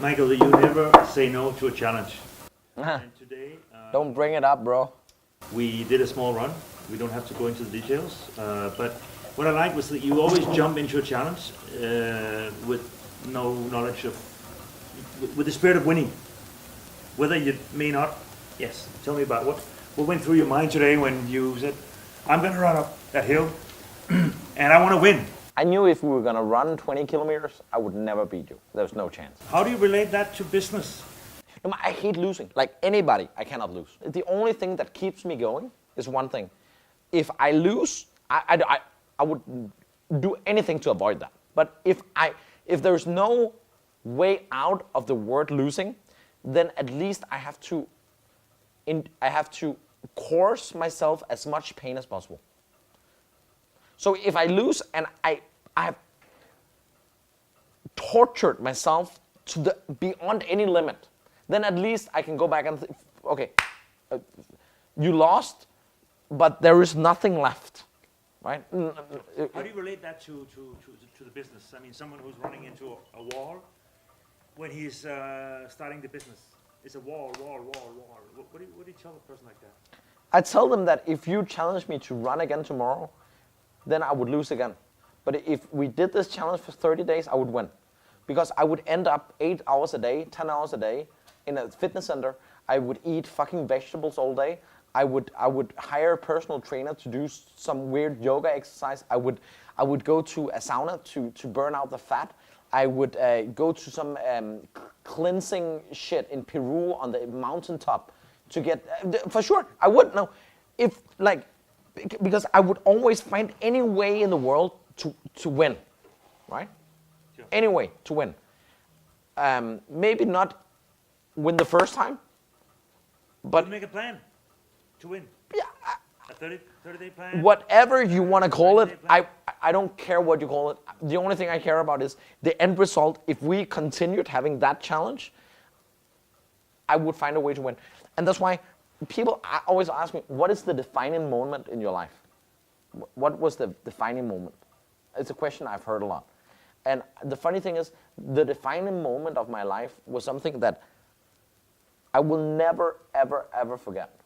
Michael, you never say no to a challenge. And today, Don't bring it up, bro. we did a small run. We don't have to go into the details. But what I like was that you always jump into a challenge with no knowledge of, with the spirit of winning. Whether you may not, yes. Tell me about what went through your mind today when you said, I'm going to run up that hill and I want to win. I knew if we were gonna run 20 kilometers, I would never beat you. There's no chance. How do you relate that to business? No, I hate losing. Like anybody, I cannot lose. The only thing that keeps me going is one thing. If I lose, I would do anything to avoid that. But if there's no way out of the word losing, then at least I have to cause myself as much pain as possible. So if I lose and I have tortured myself to the beyond any limit, then at least I can go back and okay, you lost, but there is nothing left, right? How do you relate that to the business? I mean, someone who's running into a wall when he's starting the business. It's a wall. What do you tell a person like that? I tell them that if you challenge me to run again tomorrow, then I would lose again. But if we did this challenge for 30 days, I would win. Because I would end up 8 hours a day, 10 hours a day in a fitness center. I would eat fucking vegetables all day. I would hire a personal trainer to do some weird yoga exercise. I would go to a sauna to burn out the fat. I would go to some cleansing shit in Peru on the mountaintop to get, for sure, I would. No, if like, because I would always find any way in the world to win, right? Sure. Any way to win. Maybe not win the first time, but You make a plan to win. yeah, A 30-day plan. whatever you want to call it, 90-day plan. I don't care what you call it. The only thing I care about is the end result. If we continued having that challenge, I would find a way to win. And that's why people always ask me, what is the defining moment in your life? What was the defining moment? It's a question I've heard a lot. And the funny thing is, the defining moment of my life was something that I will never, ever, ever forget.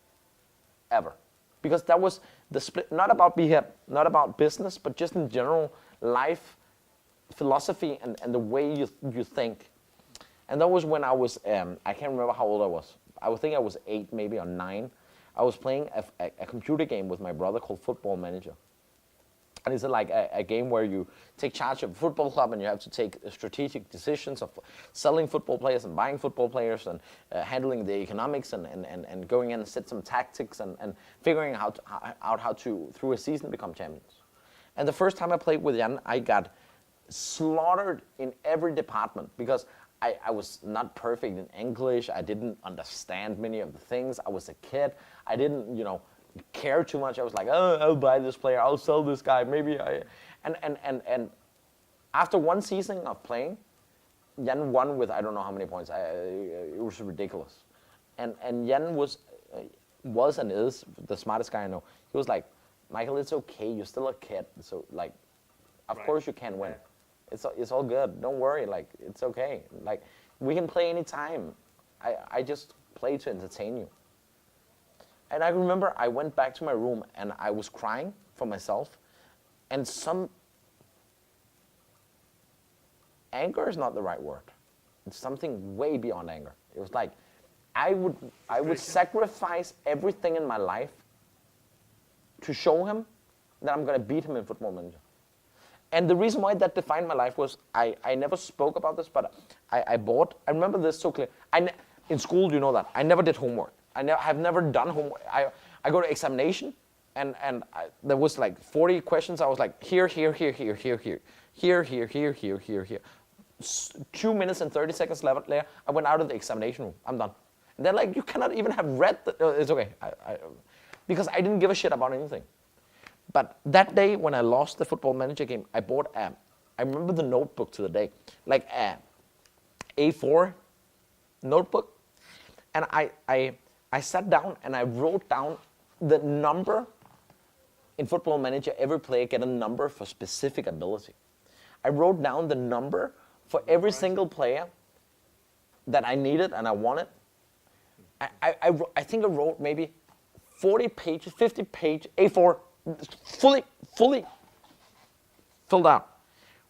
Ever. Because that was the split, not about not about business, but just in general, life, philosophy, and the way you think. And that was when I was, I can't remember how old I was. I would think I was 8 maybe or 9. I was playing a computer game with my brother called Football Manager. And it's like a game where you take charge of a football club and you have to take strategic decisions of selling football players and buying football players and handling the economics and going in and set some tactics and figuring out how to, through a season, become champions. And the first time I played with Jan, I got slaughtered in every department because I was not perfect in English. I didn't understand many of the things. I was a kid. I didn't, care too much. I was like, oh, I'll buy this player. I'll sell this guy. And after one season of playing, Jan won with I don't know how many points. It was ridiculous. And Jan was and is the smartest guy I know. He was like, Michael, it's okay. You're still a kid. So like, of course you can win. It's all good. Don't worry. Like, it's okay. Like, we can play anytime. I just play to entertain you. And I remember I went back to my room and I was crying for myself. And anger is not the right word. It's something way beyond anger. It was like, I would sacrifice everything in my life to show him that I'm going to beat him in Football Manager. And the reason why that defined my life was I never spoke about this, but I remember this so clear. In school, you know that. I never did homework. I've never done homework. I go to examination, and there was like 40 questions. I was like, here. 2 minutes and 30 seconds later, I went out of the examination room. I'm done. And they're like, you cannot even have read it's okay. Because I didn't give a shit about anything. But that day when I lost the Football Manager game, I bought I remember the notebook to the day, like a A4 notebook. And I sat down and I wrote down the number in Football Manager. Every player get a number for specific ability. I wrote down the number for every single player that I needed and I wanted, I think I wrote maybe 40 pages, 50 page A4, fully filled out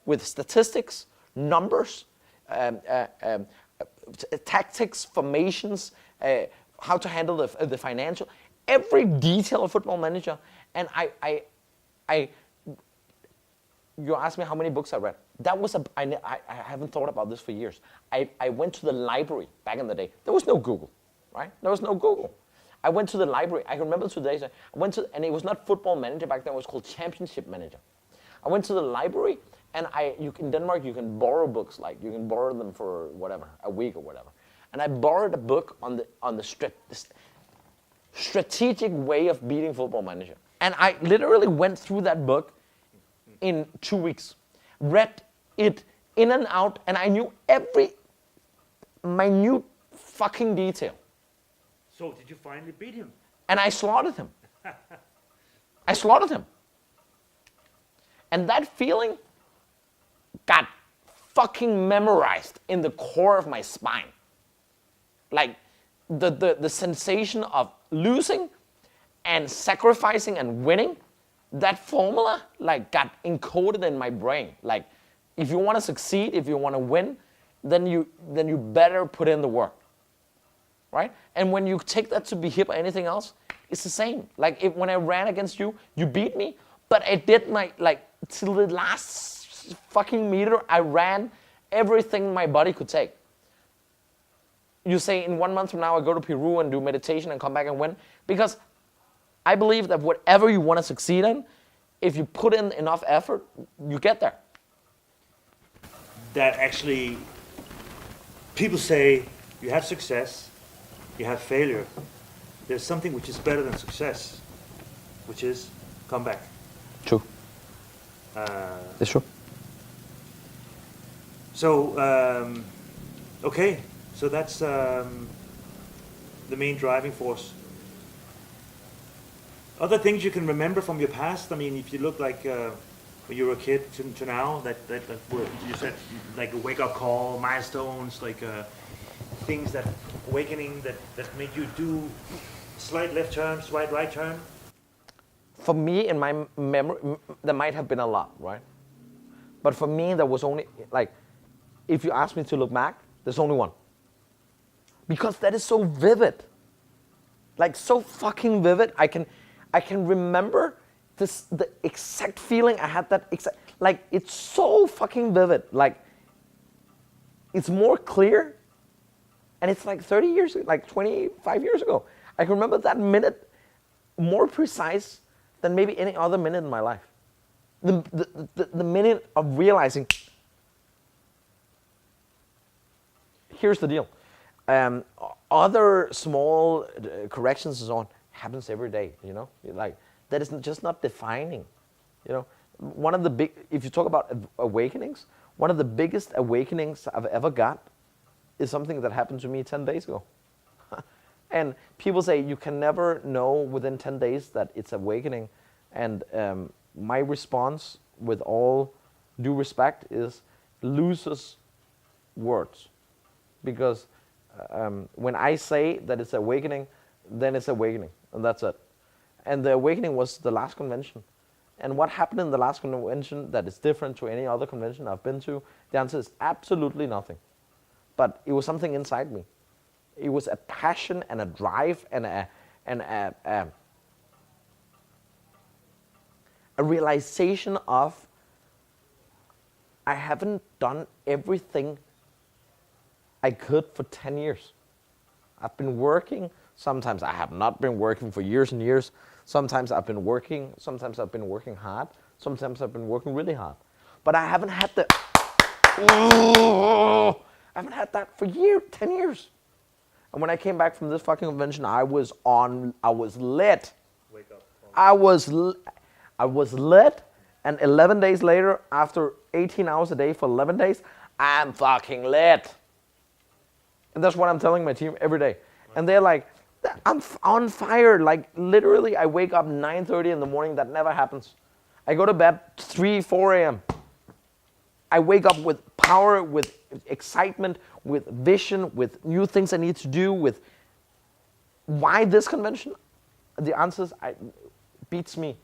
with statistics, numbers, tactics, formations, how to handle the financial, every detail of Football Manager. And you asked me how many books I read. That was I haven't thought about this for years. I went to the library back in the day. There was no Google, right? There was no Google. I went to the library. I can remember today. I went to, and it was not Football Manager back then. It was called Championship Manager. I went to the library, and in Denmark you can borrow books, like you can borrow them for whatever, a week or whatever. And I borrowed a book on the strategic way of beating Football Manager. And I literally went through that book in 2 weeks, read it in and out, and I knew every minute fucking detail. So did you finally beat him? And I slaughtered him. I slaughtered him. And that feeling got fucking memorized in the core of my spine. Like the sensation of losing and sacrificing and winning, that formula like got encoded in my brain. Like if you want to succeed, if you want to win, then you better put in the work. Right? And when you take that to be hit by anything else, it's the same. Like when I ran against you, you beat me, but I did till the last fucking meter, I ran everything my body could take. You say in 1 month from now I go to Peru and do meditation and come back and win, because I believe that whatever you want to succeed in, if you put in enough effort, you get there. That actually, people say you have success, you have failure. There's something which is better than success, which is comeback. True. It's true. So, okay, so that's the main driving force. Other things you can remember from your past? I mean, if you look like when you were a kid to now, that were, you said like a wake-up call, milestones, like things that awakening that made you do slight left turn, slight right turn. For me, in my memory, there might have been a lot, right? But for me, there was only, like, if you ask me to look back, there's only one. Because that is so vivid. Like, so fucking vivid. I can remember the exact feeling I had, like, it's so fucking vivid. Like, it's more clear, and it's like 30 years, like 25 years ago. I can remember that minute more precise than maybe any other minute in my life. The minute of realizing, here's the deal. Other small corrections and so on happens every day, you know? Like, that is just not defining, you know? One of the big, if you talk about awakenings, one of the biggest awakenings I've ever got is something that happened to me 10 days ago. And people say you can never know within 10 days that it's awakening. And my response, with all due respect, is loses words. Because when I say that it's awakening, then it's awakening, and that's it. And the awakening was the last convention. And what happened in the last convention that is different to any other convention I've been to? The answer is absolutely nothing. But it was something inside me. It was a passion and a drive and a realization of, I haven't done everything I could for 10 years. I've been working. Sometimes I have not been working for years and years. Sometimes I've been working. Sometimes I've been working hard. Sometimes I've been working really hard. But I haven't had I haven't had that for 10 years. And when I came back from this fucking convention, I was lit. Wake up. I was lit, and 11 days later, after 18 hours a day for 11 days, I'm fucking lit. And that's what I'm telling my team every day. And they're like, I'm on fire. Like, literally, I wake up 9:30 in the morning. That never happens. I go to bed 3, 4 a.m. I wake up with power, with excitement, with vision, with new things I need to do, with why this convention, the answer is beats me.